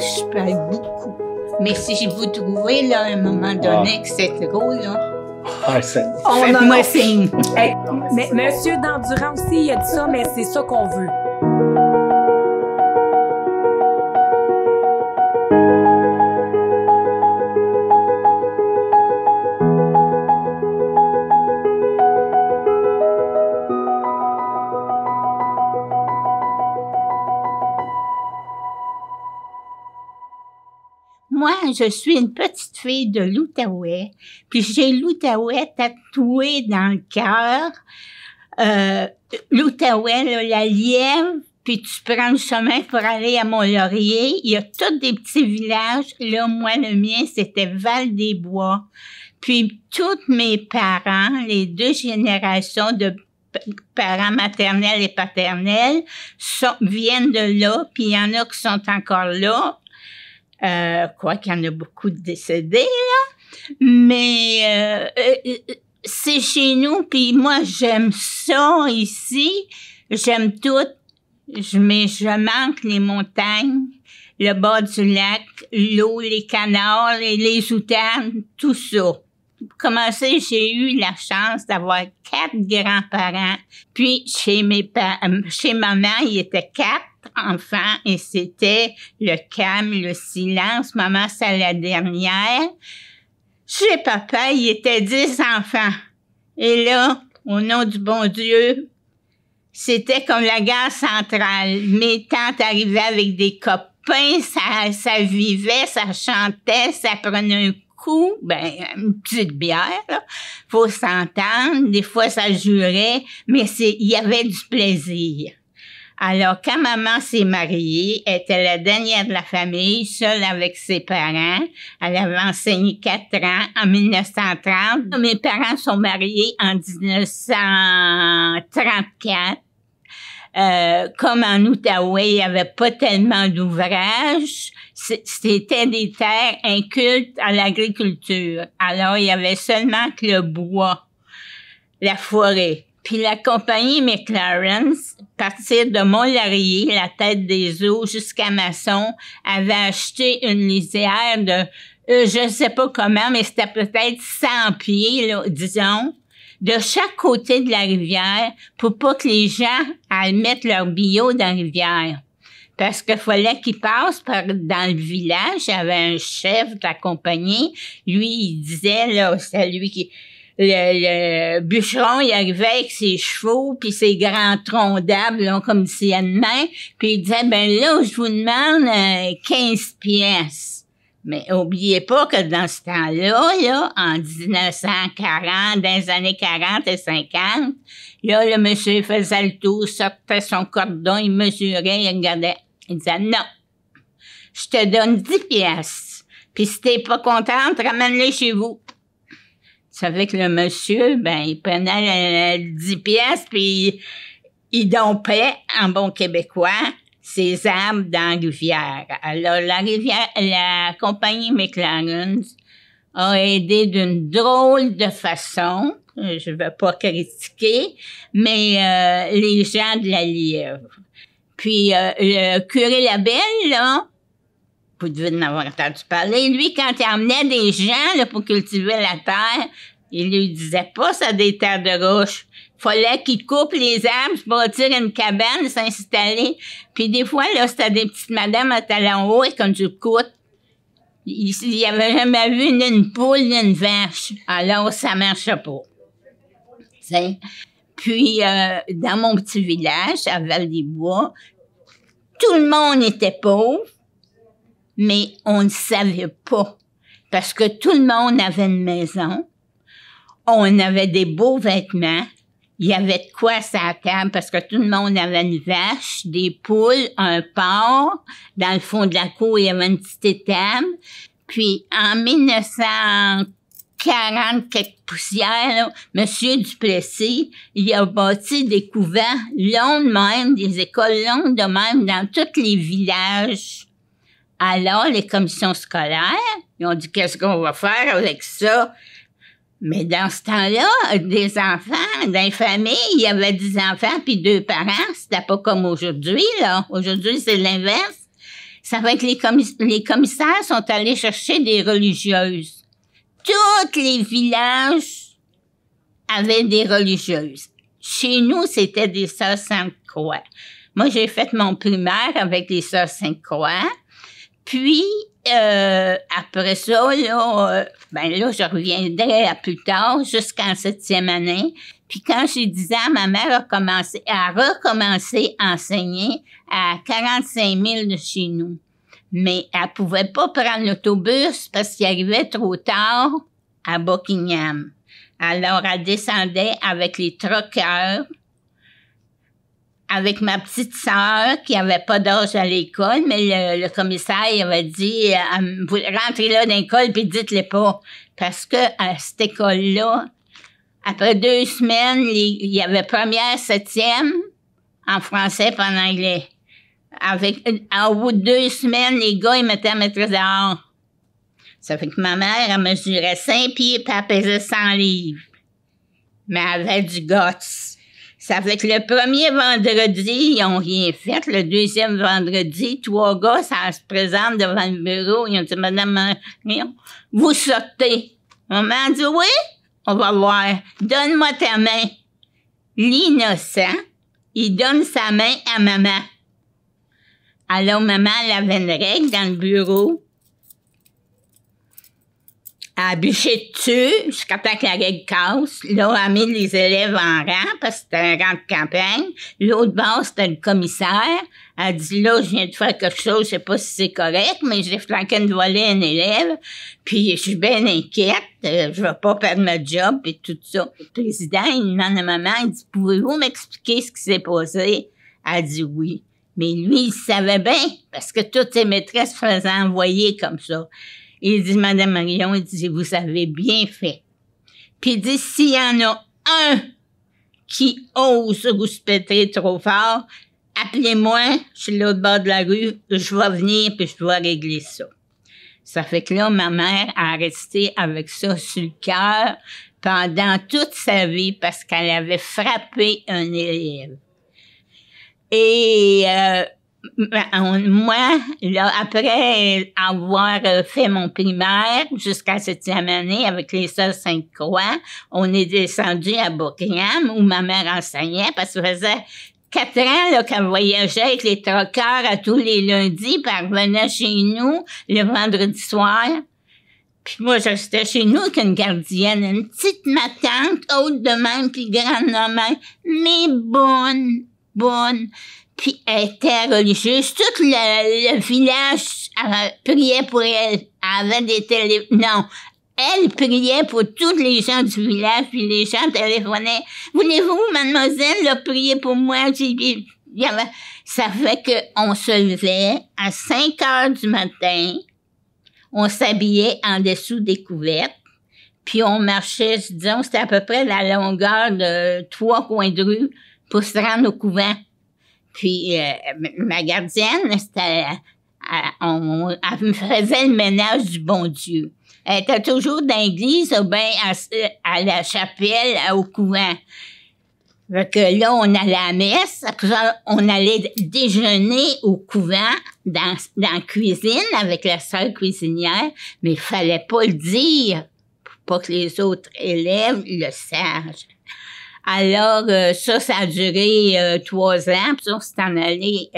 je parle beaucoup. Mais si vous trouvez, là, à un moment donné, que c'est trop, là... Faites-moi signe. Hey, mais Monsieur Dandurand aussi, il a dit ça, mais c'est ça qu'on veut. Moi, je suis une petite fille de l'Outaouais, puis j'ai l'Outaouais tatoué dans le cœur. L'Outaouais, là, la Lièvre, puis tu prends le chemin pour aller à Mont-Laurier. Il y a tous des petits villages. Là, moi, le mien, c'était Val-des-Bois. Puis tous mes parents, les deux générations de parents maternels et paternels, viennent de là, puis il y en a qui sont encore là. Quoi qu'il y en a beaucoup de décédés, là. Mais c'est chez nous, puis moi, j'aime ça ici. J'aime tout. Mais je manque les montagnes, le bas du lac, l'eau, les canards, les outardes, tout ça. Pour commencer, j'ai eu la chance d'avoir 4 grands-parents. Puis, chez maman, il était 4 enfants et c'était le calme, le silence. Maman, c'est la dernière. Chez papa, il était 10 enfants. Et là, au nom du bon Dieu, c'était comme la gare centrale. Mes tantes arrivaient avec des copains, ça vivait, ça chantait, ça prenait un coup, une petite bière, là. Faut s'entendre. Des fois, ça jurait, mais il y avait du plaisir. Alors, quand maman s'est mariée, elle était la dernière de la famille, seule avec ses parents. Elle avait enseigné 4 ans en 1930. Mes parents sont mariés en 1934. Comme en Outaouais, il n'y avait pas tellement d'ouvrages. C'était des terres incultes à l'agriculture. Alors, il y avait seulement que le bois, la forêt. Puis la compagnie McLaren, partir de Mont-Laurier, la tête des eaux, jusqu'à Masson, avait acheté une lisière de, je sais pas comment, mais c'était peut-être 100 pieds, là, disons, de chaque côté de la rivière, pour pas que les gens aillent mettre leur bio dans la rivière. Parce qu'il fallait qu'ils passent dans le village. Il y avait un chef de la compagnie. Lui, il disait, là, c'était lui qui... Le bûcheron, il arrivait avec ses chevaux puis ses grands troncs d'arbres, là, comme d'ici à demain, puis il disait, là, je vous demande 15 pièces. Mais oubliez pas que dans ce temps-là, là, en 1940, dans les années 40 et 50, là, le monsieur faisait le tour, sortait son cordon, il mesurait, il regardait. Il disait, non, je te donne 10 pièces. Puis si t'es pas contente, ramène-les chez vous. Tu savais que le monsieur, il prenait 10 pièces puis il dompait, en bon québécois, ses arbres dans la rivière. Alors, la compagnie McLaren a aidé d'une drôle de façon, je ne veux pas critiquer, mais les gens de la Lièvre. Puis, le curé Labelle, là, vous devez en avoir entendu parler. Lui, quand il emmenait des gens là, pour cultiver la terre, il lui disait pas ça des terres de roche. Fallait qu'il coupe les arbres, se bâtir une cabane, s'installer. Puis des fois, là, c'était des petites madames à talons hauts et comme du coûte. Il y avait jamais vu ni une poule ni une vache. Alors, ça marchait pas. T'sais? Puis, dans mon petit village, à Val-des-Bois, tout le monde était pauvre. Mais on ne savait pas, parce que tout le monde avait une maison, on avait des beaux vêtements, il y avait de quoi sur la table, parce que tout le monde avait une vache, des poules, un porc, dans le fond de la cour, il y avait une petite étable, puis en 1940, quelques poussières, là, M. Duplessis, il a bâti des couvents longs de même, des écoles longues de même, dans tous les villages. Alors, les commissions scolaires, ils ont dit, qu'est-ce qu'on va faire avec ça? Mais dans ce temps-là, des enfants, dans les familles, il y avait 10 enfants puis 2 parents. C'était pas comme aujourd'hui, là. Aujourd'hui, c'est l'inverse. Ça fait que les commissaires sont allés chercher des religieuses. Tous les villages avaient des religieuses. Chez nous, c'était des sœurs Sainte-Croix. Moi, j'ai fait mon primaire avec les sœurs Sainte-Croix. Puis, après ça, là, je reviendrai à plus tard, jusqu'en 7e année. Puis quand j'ai 10 ans, ma mère a recommencé à enseigner à 45 000 de chez nous. Mais elle pouvait pas prendre l'autobus parce qu'il arrivait trop tard à Buckingham. Alors, elle descendait avec les troqueurs, avec ma petite sœur qui avait pas d'âge à l'école, mais le commissaire il avait dit vous rentrez là dans l'école puis dites-le pas. Parce que à cette école-là, après 2 semaines, il y avait première, 7e en français et en anglais. Au bout de 2 semaines, les gars, ils mettaient la maîtresse dehors. Ça fait que ma mère, elle mesurait 5 pieds et elle pesait 100 livres. Mais elle avait du guts. Ça fait que le premier vendredi, ils ont rien fait. Le deuxième vendredi, 3 gars, ça se présente devant le bureau. Ils ont dit, Madame Marion, vous sortez. Maman a dit, oui, on va voir. Donne-moi ta main. L'innocent, il donne sa main à maman. Alors, maman, elle avait une règle dans le bureau. Elle a bûché dessus jusqu'à temps que la règle casse. Là, elle a mis les élèves en rang parce que c'était un rang de campagne. L'autre bord, c'était le commissaire. Elle a dit, là, je viens de faire quelque chose, je sais pas si c'est correct, mais j'ai flanqué de voler un élève. Puis, je suis bien inquiète. Je vais pas perdre ma job et tout ça. Le président, il demande à maman, il dit, pouvez-vous m'expliquer ce qui s'est passé? Elle a dit oui. Mais lui, il savait bien parce que toutes ses maîtresses faisaient envoyer comme ça. Il dit, Madame Marion, il dit, vous avez bien fait. Puis il dit, s'il y en a un qui ose vous péter trop fort, appelez-moi, je suis l'autre bord de la rue, je vais venir puis je dois régler ça. Ça fait que là, ma mère a resté avec ça sur le cœur pendant toute sa vie parce qu'elle avait frappé un élève. Et moi, là, après avoir fait mon primaire jusqu'à 7e année avec les sœurs Sainte-Croix, on est descendu à Buckingham où ma mère enseignait parce que ça faisait 4 ans là, qu'elle voyageait avec les troqueurs à tous les lundis, puis elle revenait chez nous le vendredi soir. Puis moi, je restais chez nous avec une gardienne, une petite matante, haute de même, puis grande de même, mais bonne. Puis elle était religieuse. Tout le village priait pour elle. Elle avait des Non. Elle priait pour tous les gens du village, puis les gens téléphonaient. Voulez-vous, mademoiselle, là, prier pour moi? Ça fait qu'on se levait à 5 heures du matin. On s'habillait en dessous des couvertes. Puis on marchait, disons, c'était à peu près la longueur de 3 coins de rue pour se rendre au couvent. Puis ma gardienne, elle me faisait le ménage du bon Dieu. Elle était toujours dans l'église ou bien à la chapelle, au couvent. Fait que là, on allait à la messe, après ça, on allait déjeuner au couvent, dans la cuisine, avec la sœur cuisinière, mais il fallait pas le dire, pour pas que les autres élèves le sachent. Alors, ça a duré 3 ans, puis on s'est en allé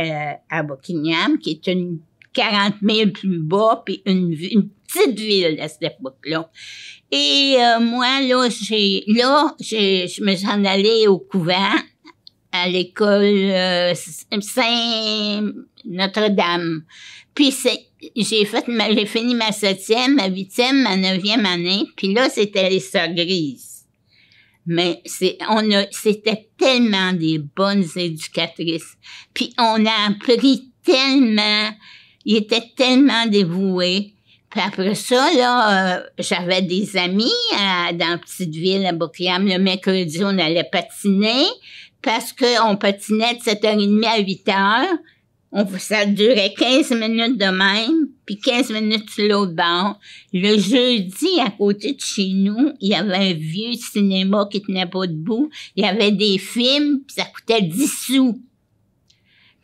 à Buckingham, qui est une 40 000 plus bas, puis une petite ville à cette époque-là. Et moi, là, je me suis en allée au couvent, à l'école Saint-Notre-Dame. Puis j'ai fini ma 7e, ma 8e, ma 9e année, puis là, c'était les Sœurs Grises. Mais c'était tellement des bonnes éducatrices. Puis on a appris tellement, ils étaient tellement dévoués. Puis après ça, là, j'avais des amis dans la petite ville à Buckingham. Le mercredi, on allait patiner parce qu'on patinait de 7h30 à 8h. Ça durait 15 minutes de même, puis 15 minutes sur l'autre bord. Le jeudi, à côté de chez nous, il y avait un vieux cinéma qui tenait pas debout. Il y avait des films, puis ça coûtait 10 sous.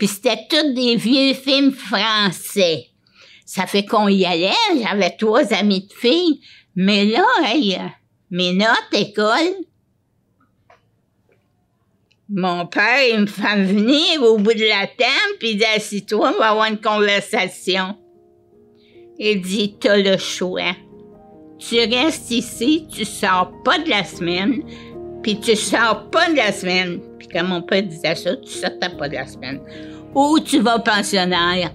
Puis c'était tous des vieux films français. Ça fait qu'on y allait, j'avais 3 amis de filles. Mais là, hey, mes notes, école, mon père, il me fait venir au bout de la table, puis il dit, assis-toi, on va avoir une conversation. Il dit, t'as le choix. Tu restes ici, tu sors pas de la semaine, puis tu sors pas de la semaine. Puis quand mon père disait ça, tu sortais pas de la semaine. Ou tu vas pensionnaire.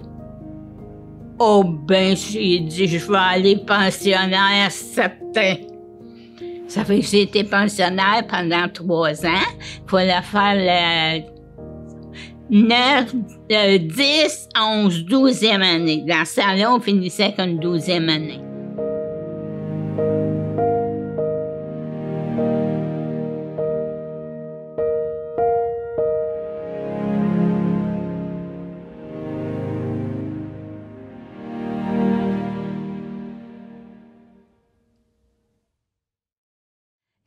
Oh ben, j'ai dit, je vais aller pensionnaire, certain. Ça fait que j'ai été pensionnaire pendant 3 ans. Il fallait faire le 9, 10, 11, 12e année. Dans ce temps-là, on finissait avec une 12e année.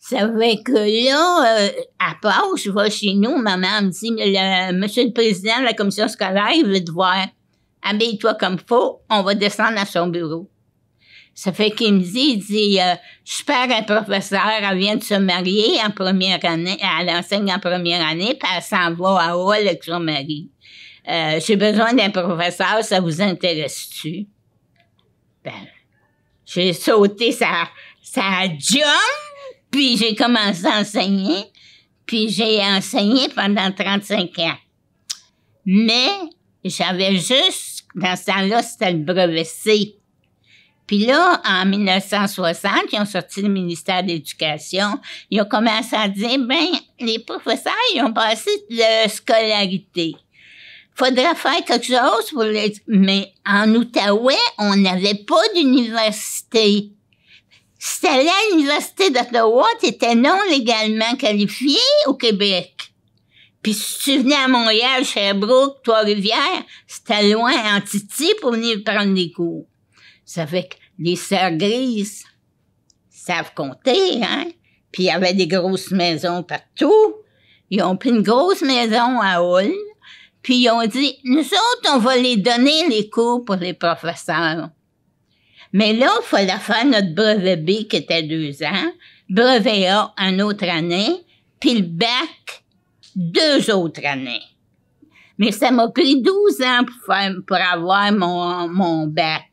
Ça fait que là, à part, je vais chez nous, maman me dit, monsieur le président de la commission scolaire, il veut te voir. Habille-toi comme faut, on va descendre à son bureau. Ça fait qu'il me dit, il dit, je perds un professeur, elle vient de se marier en première année, elle enseigne en première année, puis elle s'en va à Hall avec son mari. J'ai besoin d'un professeur, ça vous intéresse-tu? Ben, j'ai sauté sa jump. Puis j'ai commencé à enseigner, puis j'ai enseigné pendant 35 ans. Mais j'avais juste, dans ce temps-là, c'était le brevet C. Puis là, en 1960, ils ont sorti le ministère de l'Éducation. Ils ont commencé à dire, ben, les professeurs, ils ont passé de scolarité. Faudrait faire quelque chose pour les... Mais en Outaouais, on n'avait pas d'université. Si t'allais à l'Université d'Ottawa, t'étais non légalement qualifié au Québec. Puis si tu venais à Montréal, Sherbrooke, Trois-Rivières, c'était loin, en Titi, pour venir prendre des cours. Ça fait que les sœurs grises savent compter, hein? Puis il y avait des grosses maisons partout. Ils ont pris une grosse maison à Hull, puis ils ont dit, nous autres, on va les donner les cours pour les professeurs. Mais là, il fallait faire notre brevet B qui était 2 ans, brevet A une autre année, puis le bac 2 autres années. Mais ça m'a pris 12 ans pour avoir mon bac.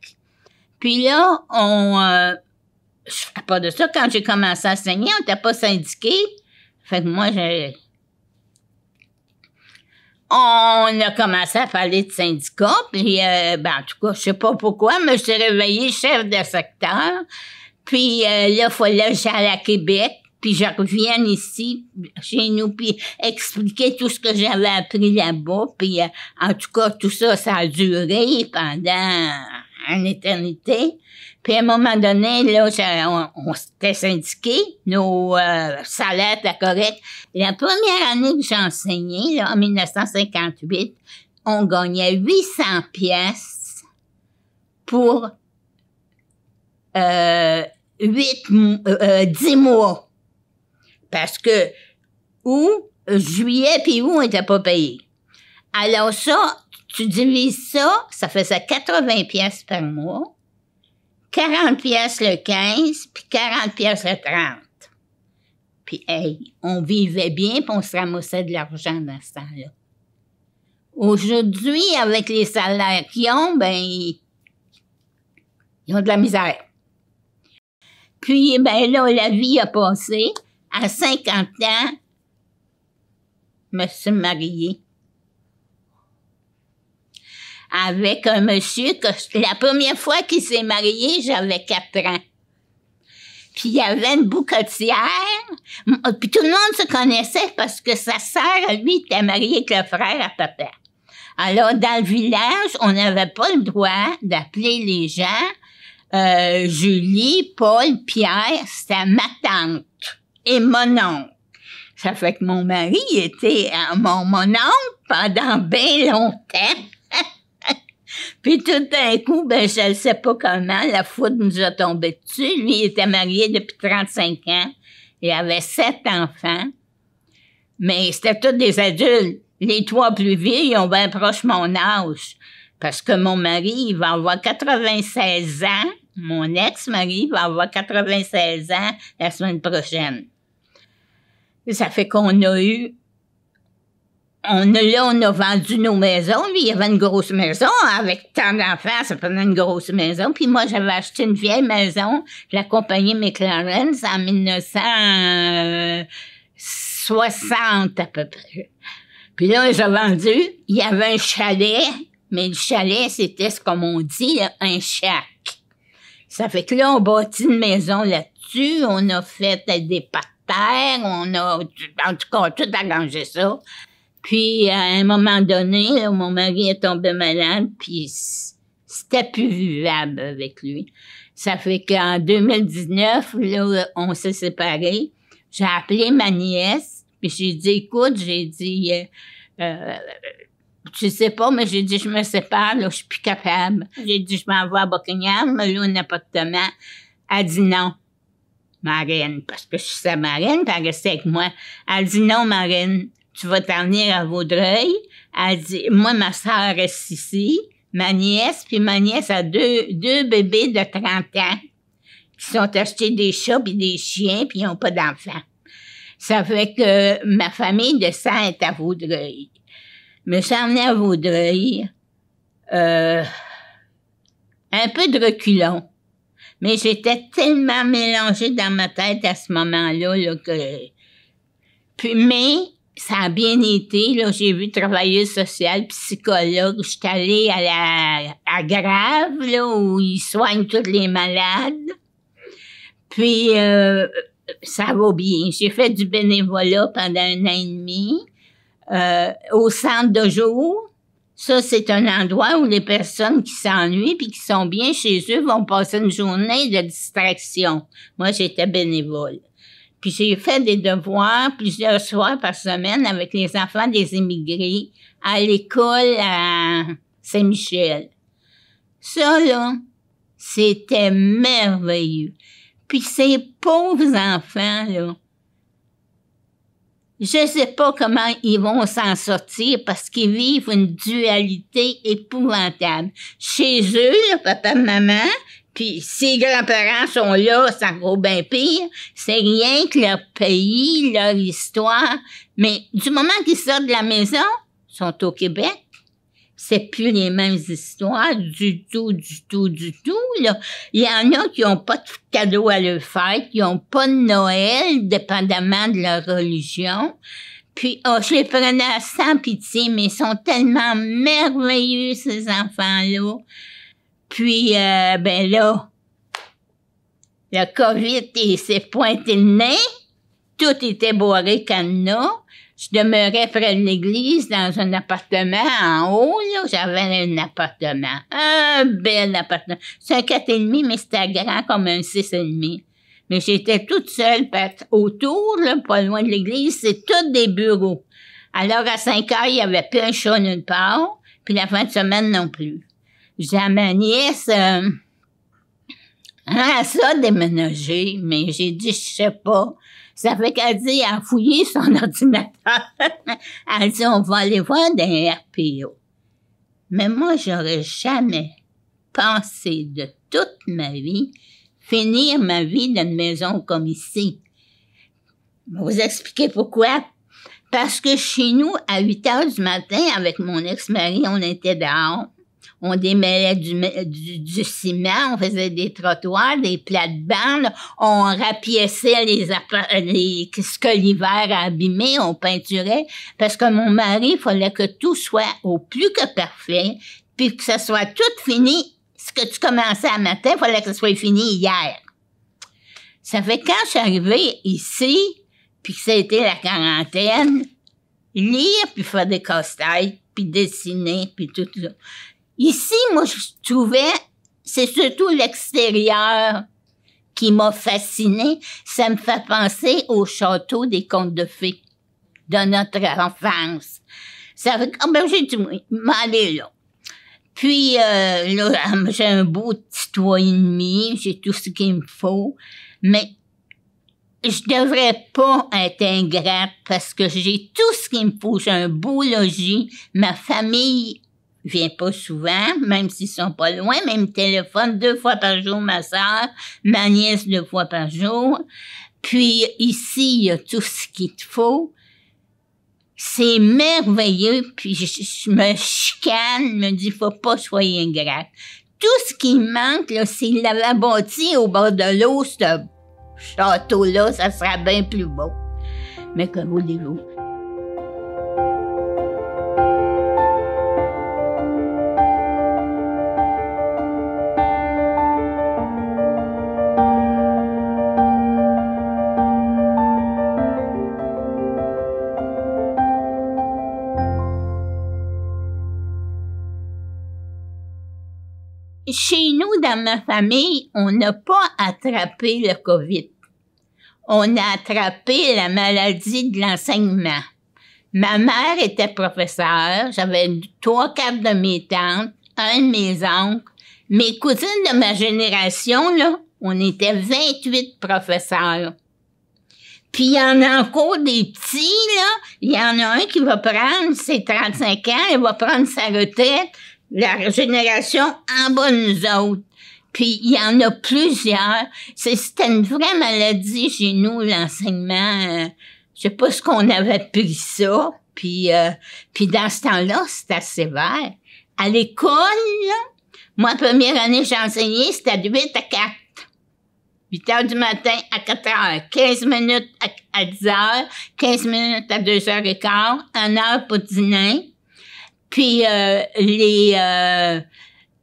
Puis là, à part de ça, quand j'ai commencé à enseigner, on n'était pas syndiqué. Fait que moi, on a commencé à parler de syndicats, puis en tout cas, je sais pas pourquoi, mais je suis réveillée chef de secteur. Puis là, il fallait que j'aille à Québec, puis je revienne ici, chez nous, puis expliquer tout ce que j'avais appris là-bas. Puis en tout cas, tout ça, ça a duré pendant une éternité. Puis à un moment donné, là, on s'était syndiqués, nos salaires étaient corrects. La première année que j'ai enseigné, là, en 1958, on gagnait 800 pièces pour 10 mois. Parce que juillet puis août, on n'était pas payés. Alors ça, tu divises ça, ça faisait 80 pièces par mois. 40 pièces le 15, puis 40 pièces le 30. Puis, hey, on vivait bien, puis on se ramassait de l'argent dans ce temps-là. Aujourd'hui, avec les salaires qu'ils ont, ben, ils ont de la misère. Puis, ben là, la vie a passé. À 50 ans, je me suis mariée avec un monsieur que la première fois qu'il s'est marié, j'avais 4 ans. Puis il y avait une bouquetière, puis tout le monde se connaissait parce que sa sœur, lui, était mariée avec le frère à papa. Alors, dans le village, on n'avait pas le droit d'appeler les gens Julie, Paul, Pierre, c'était ma tante et mon oncle. Ça fait que mon mari était mon oncle pendant bien longtemps. Puis tout d'un coup, ben je ne sais pas comment, la foudre nous a tombé dessus. Lui, il était marié depuis 35 ans. Il avait 7 enfants. Mais c'était tous des adultes. les 3 plus vieux, ils ont bien proche mon âge. Parce que mon mari, il va avoir 96 ans. Mon ex-mari va avoir 96 ans la semaine prochaine. Et ça fait qu'on a eu... on a vendu nos maisons. Lui, il y avait une grosse maison. Avec tant d'enfants, ça faisait une grosse maison. Puis moi, j'avais acheté une vieille maison de la compagnie McLaren en 1960 à peu près. Puis là, j'ai vendu. Il y avait un chalet, mais le chalet, c'était, comme on dit, là, un shack. Ça fait que là, on bâtit une maison là-dessus. On a fait des parterres. On a, en tout cas, tout arrangé ça. Puis, à un moment donné, là, mon mari est tombé malade, puis c'était plus vivable avec lui. Ça fait qu'en 2019, là, on s'est séparés. J'ai appelé ma nièce, puis j'ai dit, écoute, tu sais pas, mais j'ai dit, je me sépare, là, je suis plus capable. J'ai dit, je m'en vais à Buckingham, me loue un appartement. Elle dit non, Marine, parce que je suis sa marraine, puis elle restait avec moi. Elle dit non, Marine, tu vas t'en venir à Vaudreuil. Elle dit, moi, ma sœur reste ici, ma nièce, puis ma nièce a deux bébés de 30 ans qui sont achetés des chats puis des chiens, puis ils n'ont pas d'enfants. Ça fait que ma famille de sang est à Vaudreuil. Me suis emmenée à Vaudreuil, un peu de reculons. Mais j'étais tellement mélangée dans ma tête à ce moment-là, là, que... Puis, mais ça a bien été, là, j'ai vu travailleuse sociale, psychologue. Je suis allée à Grave, là, où ils soignent tous les malades. Puis, ça va bien. J'ai fait du bénévolat pendant 1 an et demi. Au centre de jour, ça, c'est un endroit où les personnes qui s'ennuient puis qui sont bien chez eux vont passer une journée de distraction. Moi, j'étais bénévole. Puis j'ai fait des devoirs plusieurs soirs par semaine avec les enfants des immigrés à l'école à Saint-Michel. Ça, là, c'était merveilleux. Puis ces pauvres enfants, là, je sais pas comment ils vont s'en sortir parce qu'ils vivent une dualité épouvantable. Chez eux, là, papa, maman, puis si les grands-parents sont là, ça vaut bien pire. C'est rien que leur pays, leur histoire. Mais du moment qu'ils sortent de la maison, ils sont au Québec. C'est plus les mêmes histoires du tout, là. Il y en a qui ont pas de cadeau à leur fête, qui ont pas de Noël, dépendamment de leur religion. Puis, je les prenais sans pitié, mais ils sont tellement merveilleux, ces enfants-là. Puis, ben là, le COVID, il s'est pointé le nez. Tout était boiré cadenas. Je demeurais près de l'église dans un appartement en haut, là. J'avais un appartement. Un bel appartement. C'est un 4,5, mais c'était grand comme un 6,5. Mais j'étais toute seule, autour, là, pas loin de l'église, c'est tous des bureaux. Alors, à 5 heures, il y avait plus un chat nulle part, puis la fin de semaine non plus. J'ai à ma nièce, ça déménager, mais j'ai dit, je sais pas. Ça fait qu'elle dit, elle a fouillé son ordinateur. Elle dit, on va aller voir des RPO. Mais moi, j'aurais jamais pensé de toute ma vie finir ma vie dans une maison comme ici. Je vais vous expliquer pourquoi. Parce que chez nous, à 8 heures du matin, avec mon ex-mari, on était dehors. On démêlait du ciment, on faisait des trottoirs, des plates-bandes, on rapiéçait ce que l'hiver a abîmé, on peinturait, parce que mon mari, il fallait que tout soit au plus que parfait, puis que ça soit tout fini. Ce que tu commençais à matin, il fallait que ça soit fini hier. Ça fait quand je suis arrivée ici, puis que ça a été la quarantaine, lire, puis faire des casse-têtes, puis dessiner, puis tout ça. Ici, moi, je trouvais, c'est surtout l'extérieur qui m'a fascinée. Ça me fait penser au château des contes de fées de notre enfance. Ça fait que, j'ai dit, m'aller là. Puis, là, j'ai un beau petit toit et demi, j'ai tout ce qu'il me faut. Mais je devrais pas être ingrate parce que j'ai tout ce qu'il me faut. J'ai un beau logis. Ma famille vient pas souvent, même s'ils sont pas loin, mais ils me téléphonent 2 fois par jour, ma soeur, ma nièce 2 fois par jour. Puis ici, il y a tout ce qu'il te faut. C'est merveilleux, puis je me chicane, me dis, faut pas soyez ingrate. Tout ce qui me manque, là, s'il l'avait bâti au bord de l'eau, ce château-là, ça serait bien plus beau. Mais que voulez-vous? Chez nous, dans ma famille, on n'a pas attrapé le COVID. On a attrapé la maladie de l'enseignement. Ma mère était professeure, j'avais 3/4 de mes tantes, un de mes oncles. Mes cousines de ma génération, là, on était 28 professeurs. Puis il y en a encore des petits, là. Il y en a un qui va prendre ses 35 ans, il va prendre sa retraite. La génération en bas de nous autres. Puis il y en a plusieurs. C'était une vraie maladie chez nous, l'enseignement. Je sais pas ce qu'on avait pris ça. Puis dans ce temps-là, c'était sévère. À l'école, là, moi, première année, j'ai enseigné, c'était de 8 à 4. 8 heures du matin à 4 heures. 15 minutes à 10 heures. 15 minutes à 2 heures et quart. 1 heure pour dîner. Puis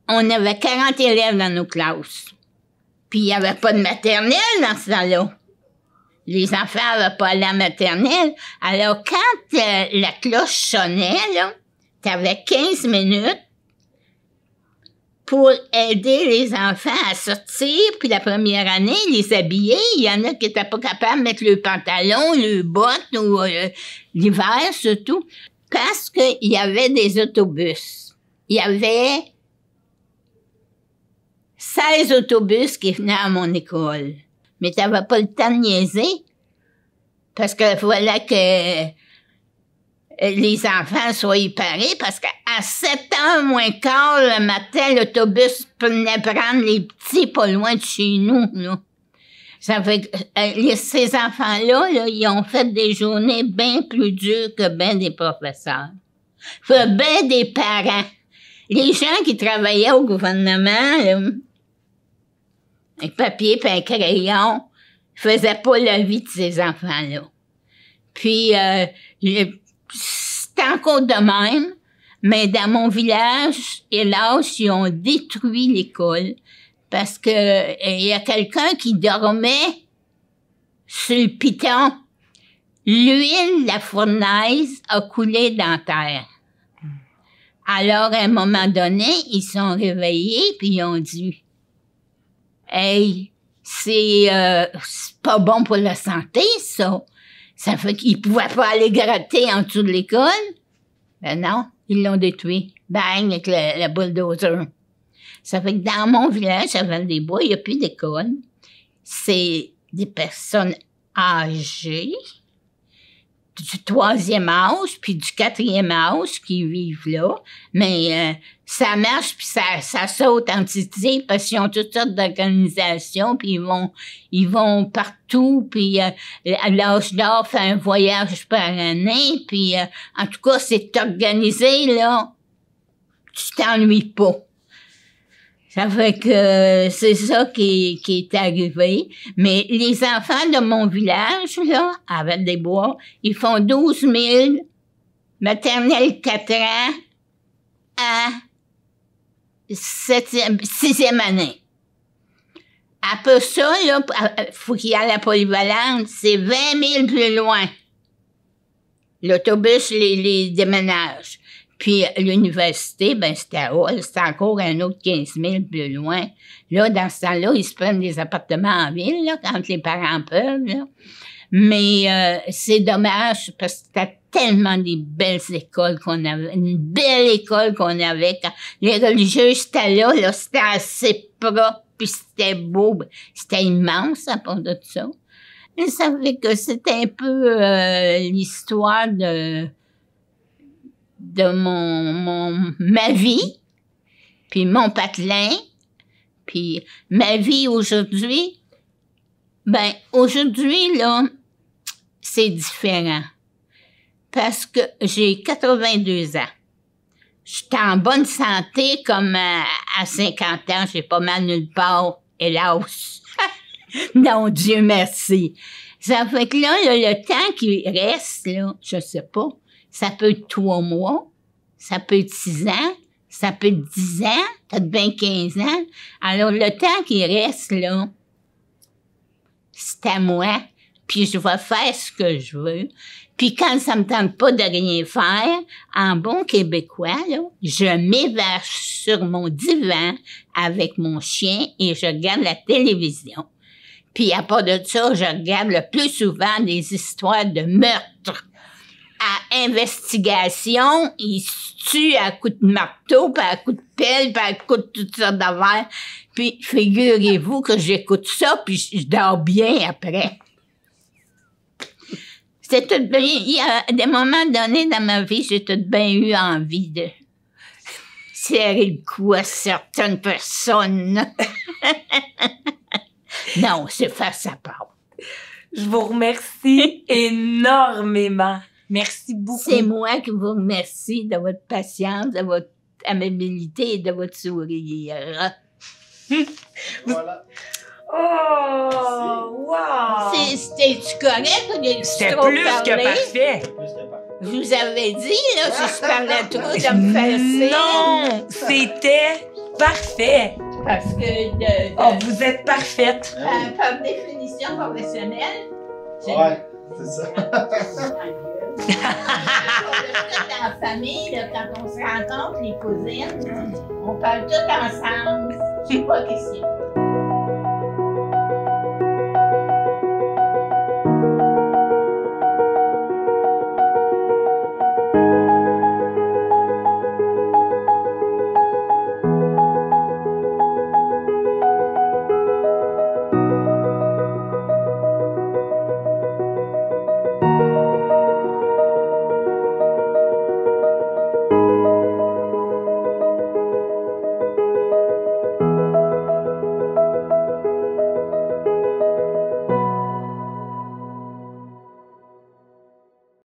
on avait 40 élèves dans nos classes. Puis il n'y avait pas de maternelle dans ce temps-là. Les enfants n'avaient pas à la maternelle. Alors, quand la cloche sonnait, là, t'avais 15 minutes pour aider les enfants à sortir. Puis la première année, les habiller. Il y en a qui n'étaient pas capables de mettre le pantalon, le bottes, ou l'hiver surtout. Parce qu'il y avait des autobus. Il y avait 16 autobus qui venaient à mon école. Mais t'avais pas le temps de niaiser. Parce que fallait que les enfants soient parés. Parce qu'à 7h moins quart le matin, l'autobus venait prendre les petits pas loin de chez nous, là. Ça fait que ces enfants-là, là, ils ont fait des journées bien plus dures que bien des professeurs. Que bien des parents. Les gens qui travaillaient au gouvernement, là, un papier et un crayon, faisaient pas la vie de ces enfants-là. Puis, c'est encore de même, mais dans mon village, hélas, ils ont détruit l'école. Parce que il y a quelqu'un qui dormait sur le piton. L'huile de la fournaise a coulé dans la terre. Alors, à un moment donné, ils sont réveillés puis ils ont dit « Hey, c'est pas bon pour la santé, ça. Ça fait qu'ils pouvaient pas aller gratter en dessous de l'école. » Ben non, ils l'ont détruit. Bang, avec le bulldozer. Ça fait que dans mon village, à Val-des-Bois, il n'y a plus d'école. C'est des personnes âgées, du 3e âge, puis du 4e âge qui vivent là. Mais ça marche, puis ça saute en titille, parce qu'ils ont toutes sortes d'organisations, puis ils vont partout, puis l'âge d'or fait un voyage par année, puis en tout cas, c'est organisé, là. Tu t'ennuies pas. Ça fait que c'est ça qui est arrivé. Mais les enfants de mon village, là, à Val-des-Bois, ils font 12 000 maternelle 4 ans à 6e année. Après ça, là, faut qu'il y ait à la polyvalente, c'est 20 000 plus loin. L'autobus les déménage. Puis l'université, ben c'était à Hall, c'était encore un autre 15 000 plus loin. Là, dans ce temps-là, ils se prennent des appartements en ville, là, quand les parents peuvent, là. Mais c'est dommage, parce que c'était tellement des belles écoles qu'on avait, une belle école qu'on avait. Quand les religieux, c'était là, c'était assez propre, puis c'était beau. C'était immense à part de ça. Ça fait que c'est un peu l'histoire de ma vie, puis mon patelin, puis ma vie aujourd'hui. Ben, aujourd'hui, là, c'est différent. Parce que j'ai 82 ans. Je suis en bonne santé comme à 50 ans. J'ai pas mal nulle part, hélas. Non, Dieu merci. Ça fait que là, le temps qui reste, là, je sais pas, ça peut être 3 mois, ça peut être 6 ans, ça peut être 10 ans, peut-être bien 15 ans. Alors, le temps qui reste, là, c'est à moi, puis je vais faire ce que je veux. Puis quand ça me tente pas de rien faire, en bon québécois, là, je m'évache sur mon divan avec mon chien et je regarde la télévision. Puis à part de ça, je regarde le plus souvent des histoires de meurtres. À investigation, ils se tuent à coups de marteau, puis à coups de pelle, puis à coups de toutes sortes d'affaires. Puis figurez-vous que j'écoute ça, puis je dors bien après. C'est tout bien. Il y a des moments donnés dans ma vie, j'ai tout bien eu envie de serrer le cou à certaines personnes. Non, c'est face à part. Je vous remercie énormément. Merci beaucoup. C'est moi qui vous remercie de votre patience, de votre amabilité et de votre sourire. Voilà. Oh, wow! C'était-tu correct? C'était plus que parfait. Je vous avais dit, là, si je parlais trop, de me faire signe. Non, c'était parfait. Parce que Oh, vous êtes parfaite. par définition professionnelle, Ouais, c'est ça. Dans la famille, là, quand on se rencontre, les cousines, on parle tout ensemble. Je sais pas qu'est-ce qu'il y a.